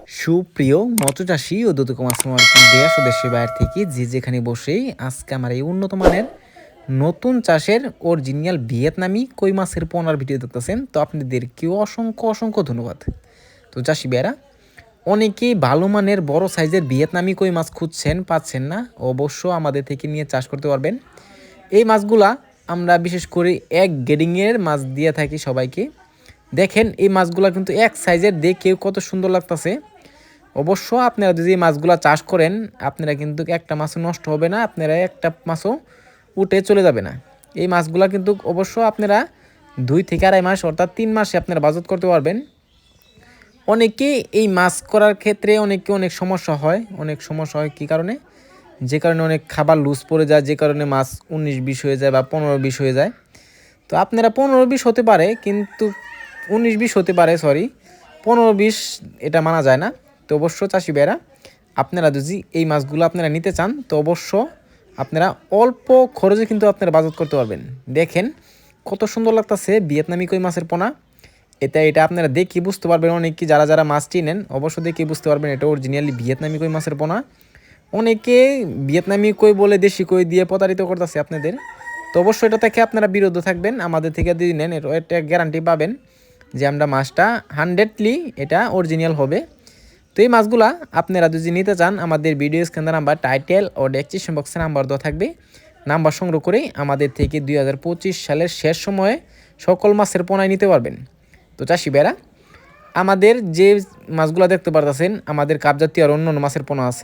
সুপ্রিয় মৎস্যচাষী ও দুদক দেশ ও দেশের বাইরে থেকে যে যেখানে বসেই আজকে আমার এই উন্নত মানের নতুন চাষের অরিজিনাল ভিয়েতনামি কই মাছের পোনার ভিডিও দেখতেছেন। তো আপনাদেরকেও অসংখ্য অসংখ্য ধন্যবাদ। তো চাষি ভাইরা, অনেকেই ভালো মানের বড় সাইজের ভিয়েতনামি কই মাছ খুঁজছেন, পাচ্ছেন না, অবশ্য আমাদের থেকে নিয়ে চাষ করতে পারবেন। এই মাছগুলা আমরা বিশেষ করে এক গ্রেডিংয়ের মাছ দিয়ে থাকি সবাইকে। দেখেন এই মাছগুলা কিন্তু এক সাইজের, দেখেও কত সুন্দর লাগতেছে। অবশ্য আপনারা যদি এই মাছগুলা চাষ করেন, আপনারা কিন্তু একটা মাছও নষ্ট হবে না, আপনারা একটা মাছও উঠে চলে যাবে না। এই মাছগুলা কিন্তু অবশ্য আপনারা 2 থেকে 2.5 মাস অর্থাৎ 3 মাসে আপনারা বাজত করতে পারবেন। অনেকে এই মাছ করার ক্ষেত্রে অনেক সমস্যা হয় কী কারণে? যে কারণে অনেক খাবার লুজ পড়ে যায়, যে কারণে মাছ 19-20 হয়ে যায় বা 15-20 হয়ে যায়। তো আপনারা 15-20 হতে পারে, কিন্তু 19-20 হতে পারে, 15-20 এটা মানা যায় না। তো অবশ্য চাষি ভাইরা, আপনারা যদি এই মাছগুলো আপনারা নিতে চান, তো অবশ্য আপনারা অল্প খরচে কিন্তু আপনারা বাজত করতে পারবেন। দেখেন কত সুন্দর লাগতেছে ভিয়েতনামি কই মাছের পোনা। এটা আপনারা দেখি বুঝতে পারবেন, অনেকে যারা মাছ চিনেন অবশ্য দেখি বুঝতে পারবেন এটা অরিজিনালি ভিয়েতনামি কই মাছের পোনা। অনেকে ভিয়েতনামি কই বলে দেশি কই দিয়ে প্রতারিত করতেছে আপনাদের। তো অবশ্যই এটা থেকে আপনারা বিরত থাকবেন। আমাদের থেকে যদি নেন এটা গ্যারান্টি পাবেন যে আমরা মাছটা 100% এটা অরিজিনাল হবে। তো এই মাছগুলা আপনারা যদি নিতে চান, আমাদের ভিডিও স্ক্রিনে নাম্বার, টাইটেল ও ডেসক্রিপশন বক্সে নাম্বার দেওয়া থাকবে। নাম্বার সংগ্রহ করে আমাদের থেকে 2025 সালের শেষ সময়ে সকল মাছের পোনায় নিতে পারবেন। তো চাষি ভাইরা, আমাদের যে মাছগুলো দেখতে পারতেছেন, আমাদের কাপ জাতীয় আর অন্য মাছের পোনা আছে।